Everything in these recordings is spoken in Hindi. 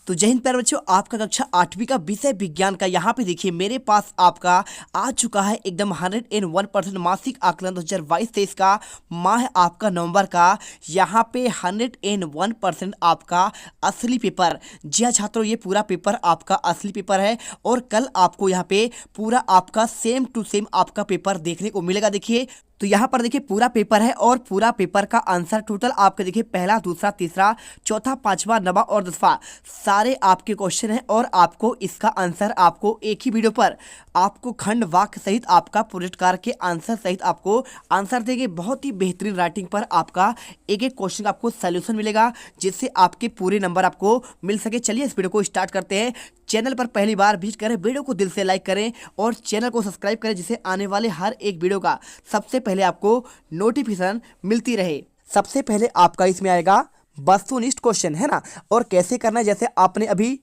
तो जय हिंद प्यारे बच्चों, आपका कक्षा 8वीं का विषय विज्ञान का यहाँ पे देखिए मेरे पास आपका आ चुका है एकदम 101% मासिक आकलन 2022-23 का माह है आपका नवंबर का। यहाँ पे 101% आपका असली पेपर। जी हाँ छात्रों, ये पूरा पेपर आपका असली पेपर है और कल आपको यहाँ पे पूरा आपका सेम टू सेम आपका पेपर देखने को मिलेगा। देखिए तो यहाँ पर देखिए पूरा पेपर है और पूरा पेपर का आंसर टोटल आपके देखिए पहला, दूसरा, तीसरा, चौथा, पांचवा, नवा और 10वां सारे आपके क्वेश्चन हैं और आपको इसका आंसर आपको एक ही वीडियो पर आपको खंड वाक्य सहित आपका प्रोजेक्ट कार्य के आंसर सहित आपको आंसर देंगे। बहुत ही बेहतरीन राइटिंग पर आपका एक एक क्वेश्चन का आपको सोल्यूशन मिलेगा जिससे आपके पूरे नंबर आपको मिल सके। चलिए इस वीडियो को स्टार्ट करते हैं। चैनल पर पहली बार विजिट करें, वीडियो को दिल से लाइक करें और चैनल को सब्सक्राइब करें जिससे आने वाले हर एक वीडियो का सबसे पहले आपको नोटिफिकेशन मिलती रहे। सबसे पहले आपका इसमें आएगा वस्तुनिष्ठ क्वेश्चन, है ना। और कैसे करना है, जैसे आपने अभी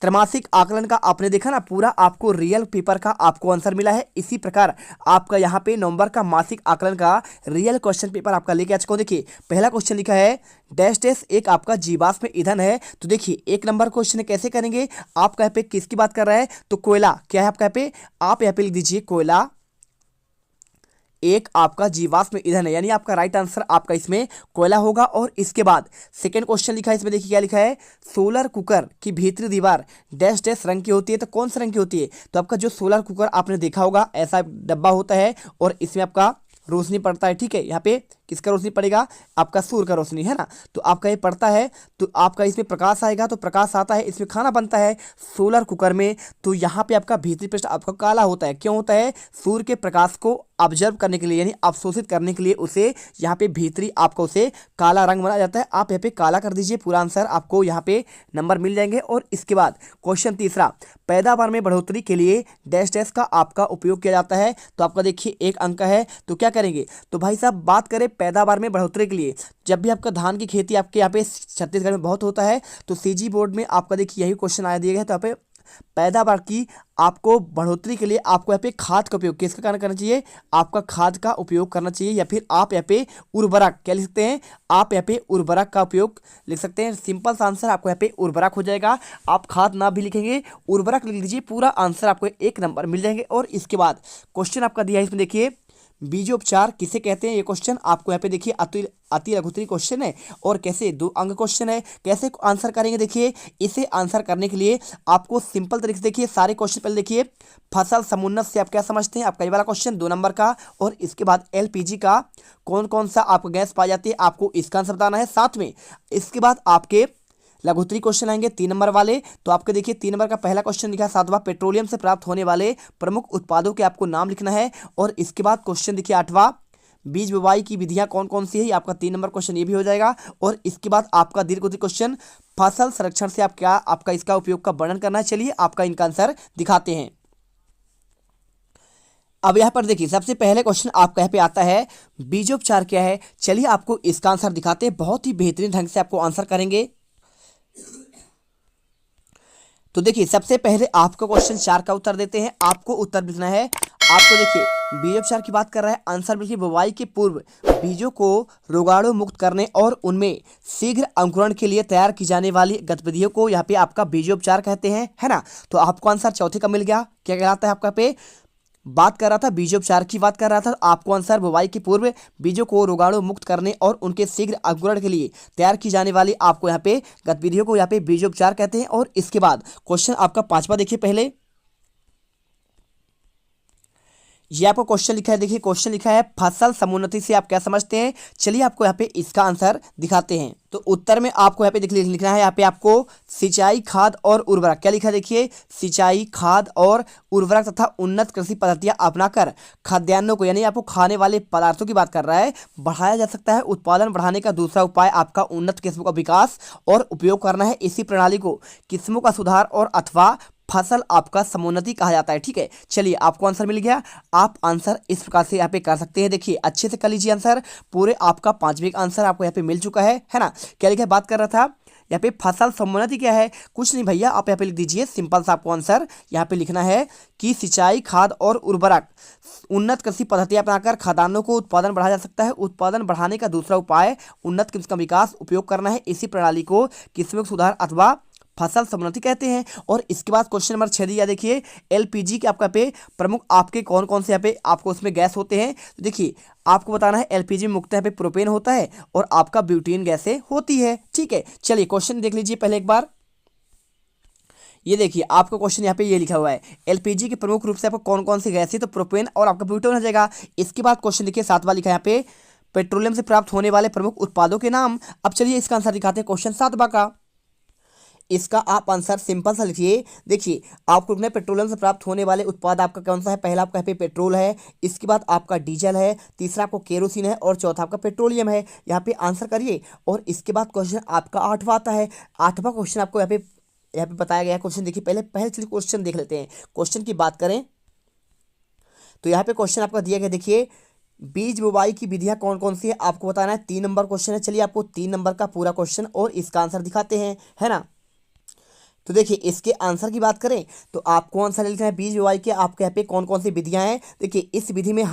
त्रैमासिक आकलन का आपने देखा ना, पूरा आपको रियल पेपर का आपको आंसर मिला है। इसी प्रकार आपका यहाँ पे नवंबर का मासिक आकलन का रियल क्वेश्चन पेपर आपका लेके आ चुका हूं। देखिए पहला क्वेश्चन लिखा है डैश डैश एक आपका जीवाश्म ईंधन है। तो देखिए एक नंबर क्वेश्चन है, कैसे करेंगे। आपका यहाँ पे किसकी बात कर रहा है, तो कोयला क्या है आपका यहाँ पे, आप यहाँ पे लिख दीजिए कोयला एक आपका जीवाश्म ईंधन है, यानी आपका राइट आंसर आपका इसमें कोयला होगा। और इसके बाद सेकंड क्वेश्चन लिखा है, इसमें देखिए क्या लिखा है, सोलर कुकर की भीतरी दीवार डैश डैश रंग की होती है। तो कौन सा रंग की होती है, तो आपका जो सोलर कुकर आपने देखा होगा ऐसा डब्बा होता है और इसमें आपका रोशनी पड़ता है। ठीक है, यहाँ पे किसका रोशनी पड़ेगा, आपका सूर्य का रोशनी, है ना। तो आपका ये पड़ता है तो आपका इसमें प्रकाश आएगा, तो प्रकाश आता है, इसमें खाना बनता है सोलर कुकर में। तो यहाँ पे आपका भीतरी पृष्ठ आपका काला होता है। क्यों होता है, सूर्य के प्रकाश को ऑब्जर्व करने के लिए यानी अवशोषित करने के लिए उसे यहाँ पे भीतरी आपको उसे काला रंग बनाया जाता है। आप यहाँ पे काला कर दीजिए, पूरा आंसर आपको यहाँ पे नंबर मिल जाएंगे। और इसके बाद क्वेश्चन तीसरा, पैदावार में बढ़ोतरी के लिए डैश डैश का आपका उपयोग किया जाता है। तो आपका देखिए एक अंक है, तो क्या करेंगे, तो भाई साहब बात करें पैदावार में बढ़ोतरी के लिए, जब भी आपका धान की खेती आपके यहाँ पे छत्तीसगढ़ में बहुत होता है तो सीजी बोर्ड में आपका देखिए यही क्वेश्चन आया दिया गया है। तो यहाँ पे पैदावार की आपको बढ़ोतरी के लिए आपको यहाँ पे खाद का उपयोग किसका करना चाहिए, आपका खाद का उपयोग करना चाहिए, या फिर आप यहाँ पे उर्वरक क्या लिख सकते हैं, आप यहाँ पे उर्वरक का उपयोग लिख सकते हैं। सिंपल सा आंसर आपको यहाँ पे उर्वरक हो जाएगा। आप खाद ना भी लिखेंगे, उर्वरक लिख लीजिए, पूरा आंसर आपको एक नंबर मिल जाएंगे। और इसके बाद क्वेश्चन आपका दिया है, इसमें देखिए बीजोपचार किसे कहते हैं। ये क्वेश्चन आपको यहाँ पे देखिए अति लघुत्तरी क्वेश्चन है और कैसे 2 अंक क्वेश्चन है। कैसे आंसर करेंगे, देखिए इसे आंसर करने के लिए आपको सिंपल तरीके से देखिए सारे क्वेश्चन पहले देखिए फसल समुन्नत से आप क्या समझते हैं, आपका ये वाला क्वेश्चन 2 नंबर का। और इसके बाद एलपीजी का कौन कौन सा आपको गैस पाई जाती है, आपको इसका आंसर बताना है। साथ में इसके बाद आपके लघुत्तरी क्वेश्चन आएंगे 3 नंबर वाले। तो आपके देखिए 3 नंबर का पहला क्वेश्चन लिखा है 7वां, पेट्रोलियम से प्राप्त होने वाले प्रमुख उत्पादों के आपको नाम लिखना है। और इसके बाद क्वेश्चन देखिए 8वां, बीज बुवाई की विधियां कौन कौन सी है, आपका 3 नंबर क्वेश्चन ये भी हो जाएगा। और इसके बाद आपका दीर्घोत्तरी क्वेश्चन फसल संरक्षण से आप क्या आपका इसका उपयोग का वर्णन करना है। चलिए आपका इनका आंसर दिखाते हैं। अब यहाँ पर देखिए सबसे पहले क्वेश्चन आपका यहाँ पे आता है बीजोपचार क्या है। चलिए आपको इसका आंसर दिखाते हैं, बहुत ही बेहतरीन ढंग से आपको आंसर करेंगे। तो देखिए सबसे पहले आपका क्वेश्चन 4 का उत्तर देते हैं। आपको उत्तर लिखना है, आपको देखिए बीजोपचार की बात कर रहा है। आंसर देखिए बुवाई के पूर्व बीजों को रोगाणु मुक्त करने और उनमें शीघ्र अंकुरण के लिए तैयार की जाने वाली गतिविधियों को यहाँ पे आपका बीजोपचार कहते हैं, है ना। तो आपको आंसर चौथे का मिल गया। क्या कहलाता है आपका पे बात कर रहा था, बीजोपचार की बात कर रहा था। आपको आंसर बुवाई के पूर्व बीजों को रोगाणु मुक्त करने और उनके शीघ्र अंकुरण के लिए तैयार की जाने वाली आपको यहाँ पे गतिविधियों को यहाँ पे बीजोपचार कहते हैं। और इसके बाद क्वेश्चन आपका 5वां देखिए, पहले ये आपको क्वेश्चन लिखा है, देखिए क्वेश्चन लिखा है फसल समुन्नति से आप क्या समझते हैं। चलिए आपको यहाँ पे इसका आंसर दिखाते हैं। तो उत्तर में आपको यहाँ पे देखिए लिखना है, यहाँ पे आपको सिंचाई, खाद और उर्वरक क्या लिखा है, देखिए सिंचाई, खाद और उर्वरक तथा उन्नत कृषि पद्धतियां अपनाकर खाद्यान्नों को यानी आपको खाने वाले पदार्थों की बात कर रहा है बढ़ाया जा सकता है। उत्पादन बढ़ाने का दूसरा उपाय आपका उन्नत किस्मों का विकास और उपयोग करना है। इसी प्रणाली को किस्मों का सुधार और अथवा फसल आपका समुन्नति कहा जाता है। ठीक है, चलिए आपको आंसर मिल गया। आप आंसर इस प्रकार से यहाँ पे कर सकते हैं, देखिए अच्छे से कर लीजिए आंसर। पूरे आपका 5वें का आंसर आपको यहाँ पे मिल चुका है ना। क्या लिखा है, बात कर रहा था यहाँ पे फसल समुन्नति क्या है, कुछ नहीं भैया, आप यहाँ पे लिख दीजिए सिंपल सा आपको आंसर यहाँ पे लिखना है कि सिंचाई, खाद और उर्वरक उन्नत कृषि पद्धतियां अपनाकर खाद्यान्नों को उत्पादन बढ़ाया जा सकता है। उत्पादन बढ़ाने का दूसरा उपाय उन्नत किस्म का विकास उपयोग करना है। इसी प्रणाली को किस्मों का सुधार अथवा फसल समोन्नति कहते हैं। और इसके बाद क्वेश्चन नंबर 6 दिया, देखिए एलपीजी के आपका पे प्रमुख आपके कौन कौन से यहाँ पे आपको उसमें गैस होते हैं। तो देखिए आपको बताना है एलपीजी में मुख्यतः यहाँ पे प्रोपेन होता है और आपका ब्यूटेन गैसें होती है। ठीक है, चलिए क्वेश्चन देख लीजिए पहले एक बार। ये देखिए आपका क्वेश्चन यहाँ पे ये लिखा हुआ है, एलपीजी के प्रमुख रूप से आपको कौन कौन सी गैस है, तो प्रोपेन और आपका ब्यूटेन हो जाएगा। इसके बाद क्वेश्चन देखिए 7वां लिखा है यहाँ पे, पेट्रोलियम से प्राप्त होने वाले प्रमुख उत्पादों के नाम। अब चलिए इसका आंसर दिखाते हैं क्वेश्चन 7वां का। इसका आप आंसर सिंपल सा लिखिए। देखिए आपको लिखना है पेट्रोलियम से प्राप्त होने वाले उत्पाद आपका कौन सा है। पहला आपका यहाँ पे पेट्रोल है, इसके बाद आपका डीजल है, तीसरा आपको केरोसिन है और चौथा आपका पेट्रोलियम है। यहाँ पे आंसर करिए। और इसके बाद क्वेश्चन आपका 8वां आता है। 8वां क्वेश्चन आपको यहाँ पे बताया गया है। क्वेश्चन देखिए पहले चलिए क्वेश्चन देख लेते हैं। क्वेश्चन की बात करें तो यहाँ पे क्वेश्चन आपका दिया गया, देखिए बीज बुवाई की विधियां कौन कौन सी है आपको बताना है। 3 नंबर क्वेश्चन है। चलिए आपको 3 नंबर का पूरा क्वेश्चन और इसका आंसर दिखाते हैं, है ना। तो देखिए इसके आंसर की बात करें तो आपको आंसर लिखना है बीज बुवाई के आपके यहाँ पे कौन कौन सी विधियां हैं। देखिए इस विधि में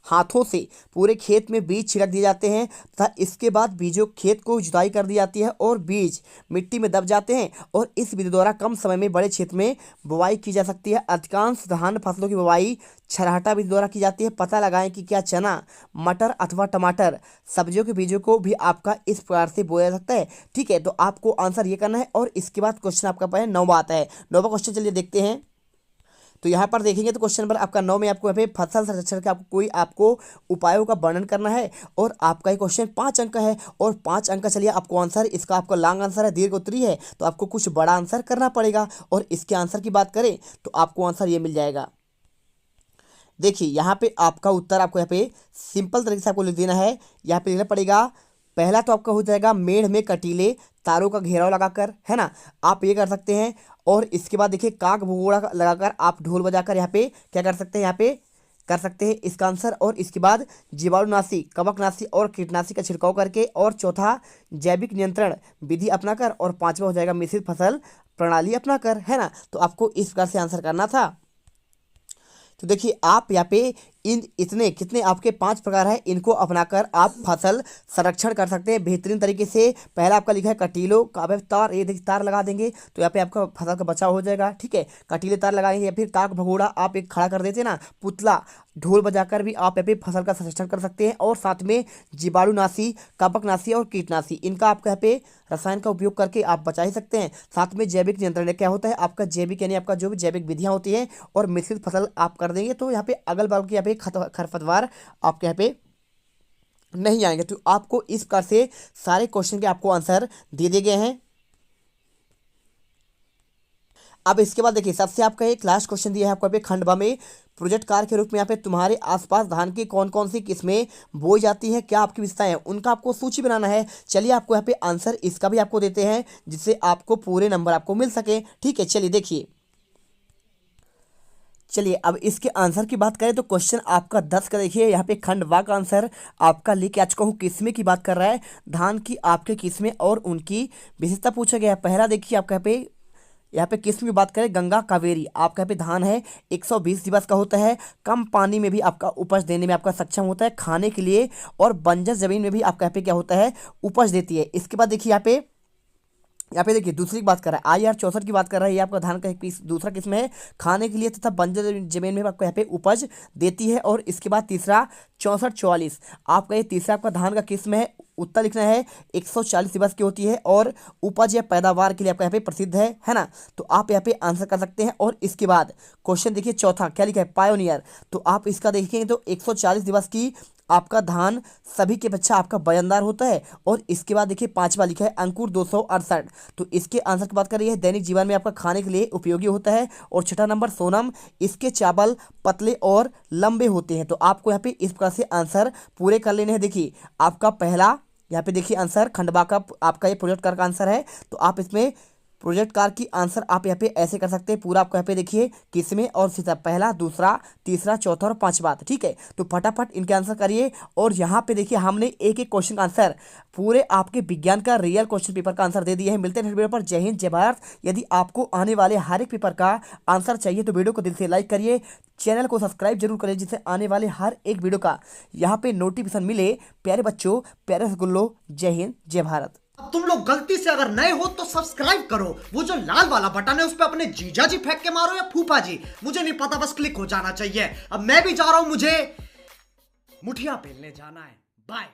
हाथों से पूरे खेत में बीज छिड़क दिए जाते हैं तथा इसके बाद बीजों खेत को जुताई कर दी जाती है और बीज मिट्टी में दब जाते हैं। और इस विधि द्वारा कम समय में बड़े क्षेत्र में बुवाई की जा सकती है। अधिकांश धान फसलों की बुवाई छरहटा विधि द्वारा की जाती है। पता लगाएं कि क्या चना, मटर अथवा टमाटर सब्जियों के बीजों को भी आपका इस प्रकार से बोया जा सकता है। ठीक है, तो आपको आंसर ये करना है। और इसके बाद क्वेश्चन आपका पहले 9वां आता है। 9वां क्वेश्चन चलिए देखते हैं। तो यहाँ पर देखेंगे तो क्वेश्चन नंबर आपका 9 में आपको यहाँ पे फसल संरक्षण के आपको उपायों का वर्णन करना है। और आपका ये क्वेश्चन 5 अंक का है और 5 अंक का चलिए आपको आंसर, इसका आपका लॉन्ग आंसर है, दीर्घ उत्तरी है, तो आपको कुछ बड़ा आंसर करना पड़ेगा। और इसके आंसर की बात करें तो आपको आंसर ये मिल जाएगा। देखिए यहाँ पे आपका उत्तर आपको यहाँ पे सिंपल तरीके से आपको लिख देना है। यहाँ पे लिखना पड़ेगा, पहला तो आपका हो जाएगा मेढ़ में कटीले तारों का घेराव लगाकर, है ना, आप ये कर सकते हैं। और इसके बाद देखिए काग भगोड़ा लगाकर आप ढोल बजाकर यहाँ पे क्या कर सकते हैं, यहाँ पे कर सकते हैं इसका आंसर। और इसके बाद जीवाणुनाशी, कवकनाशी और कीटनाशी का छिड़काव करके। और चौथा जैविक नियंत्रण विधि अपनाकर। और 5वां हो जाएगा मिश्रित फसल प्रणाली अपनाकर, है ना। तो आपको इस प्रकार से आंसर करना था। तो देखिए आप यहाँ पे इतने कितने आपके 5 प्रकार है, इनको अपनाकर आप फसल संरक्षण कर सकते हैं बेहतरीन तरीके से। पहला आपका लिखा है कटीलों का तार, ये देखिए तार लगा देंगे तो यहाँ पे आपका फसल का बचाव हो जाएगा। ठीक है, कटीले तार लगाएंगे। या फिर काक भगोड़ा आप एक खड़ा कर देते ना, पुतला ढोल बजाकर भी आप यहाँ पे फसल का संरक्षण कर सकते हैं। और साथ में जीवाणुनाशी, कवकनाशी और कीटनाशी, इनका आपका यहाँ पे रसायन का उपयोग करके आप बचा ही सकते हैं। साथ में जैविक नियंत्रण क्या होता है, आपका जैविक यानी आपका जो भी जैविक विधियाँ होती हैं। और मिश्रित फसल आप कर देंगे तो यहाँ पे अगल बगल की यहाँ पे खरपतवार आपके यहाँ पे नहीं आएंगे। तो आपको इस प्रकार से सारे क्वेश्चन के आपको आंसर दे दिए गए हैं। अब इसके बाद देखिए सबसे आपका एक लास्ट क्वेश्चन दिया है आपको यहाँ पे खंडवा में प्रोजेक्ट कार्य के रूप में यहाँ पे तुम्हारे आसपास धान की कौन कौन सी किस्में बोई जाती हैं, क्या आपकी विशेषताएं हैं, उनका आपको सूची बनाना है। चलिए आपको यहाँ पे आंसर इसका भी आपको देते हैं जिससे आपको पूरे नंबर आपको मिल सके। ठीक है, चलिए देखिए। चलिए अब इसके आंसर की बात करें तो क्वेश्चन आपका 10 का देखिए यहाँ पे खंडवा का आंसर आपका लेके आ चुका हूँ। किस्में की बात कर रहा है, धान की आपके किस्में और उनकी विशेषता पूछा गया है। पहला देखिए आपका यहाँ पे किस्म की बात करें गंगा कावेरी, आपका यहाँ पे धान है 120 दिवस का होता है, कम पानी में भी आपका उपज देने में आपका सक्षम होता है खाने के लिए, और बंजर जमीन में भी आपका यहाँ पे क्या होता है, उपज देती है। इसके बाद देखिए यहाँ पे देखिए दूसरी की बात कर रहा है IR 64 की बात कर रहा है। ये आपका धान का एक दूसरा किस्म है, खाने के लिए तथा बंजर जमीन में आपको यहाँ पे उपज देती है। और इसके बाद तीसरा 6444 आपका ये तीसरा आपका धान का किस्म है। उत्तर लिखना है 140 दिवस की होती है और उपज या पैदावार के लिए आपका यहाँ पे प्रसिद्ध है ना। तो आप यहाँ पे आंसर कर सकते हैं। और इसके बाद क्वेश्चन देखिए चौथा क्या लिखा है, पायोनियर। तो आप इसका देखेंगे तो 140 दिवस की आपका धान सभी के बच्चा आपका बयानदार होता है। और इसके बाद देखिए 5वां लिखा है अंकुर 268। तो इसके आंसर की बात कर रही है दैनिक जीवन में आपका खाने के लिए उपयोगी होता है। और 6ठा नंबर सोनम, इसके चावल पतले और लंबे होते हैं। तो आपको यहाँ पे इस प्रकार से आंसर पूरे कर लेने हैं। देखिए आपका पहला यहाँ पे देखिए आंसर खंडवा का आपका ये प्रोजेक्ट कार्य का आंसर है। तो आप इसमें प्रोजेक्ट कार्य की आंसर आप यहाँ पे ऐसे कर सकते हैं। पूरा आपको यहाँ पे देखिए किसमें और सीधा पहला, दूसरा, तीसरा, चौथा और 5वां। ठीक है, तो फटाफट इनके आंसर करिए। और यहाँ पे देखिए हमने एक एक क्वेश्चन का आंसर पूरे आपके विज्ञान का रियल क्वेश्चन पेपर का आंसर दे दिए हैं। मिलते हैं वीडियो पर। जय हिंद, जय भारत। यदि आपको आने वाले हर एक पेपर का आंसर चाहिए तो वीडियो को दिल से लाइक करिए, चैनल को सब्सक्राइब जरूर करिए जिससे आने वाले हर एक वीडियो का यहाँ पे नोटिफिकेशन मिले। प्यारे बच्चों, प्यारे रसगुल्लो, जय हिंद, जय भारत। तुम लोग गलती से अगर नए हो तो सब्सक्राइब करो, वो जो लाल वाला बटन है उस पे अपने जीजा जी फेंक के मारो या फूफा जी, मुझे नहीं पता, बस क्लिक हो जाना चाहिए। अब मैं भी जा रहा हूं, मुझे मुठिया पेलने जाना है। बाय।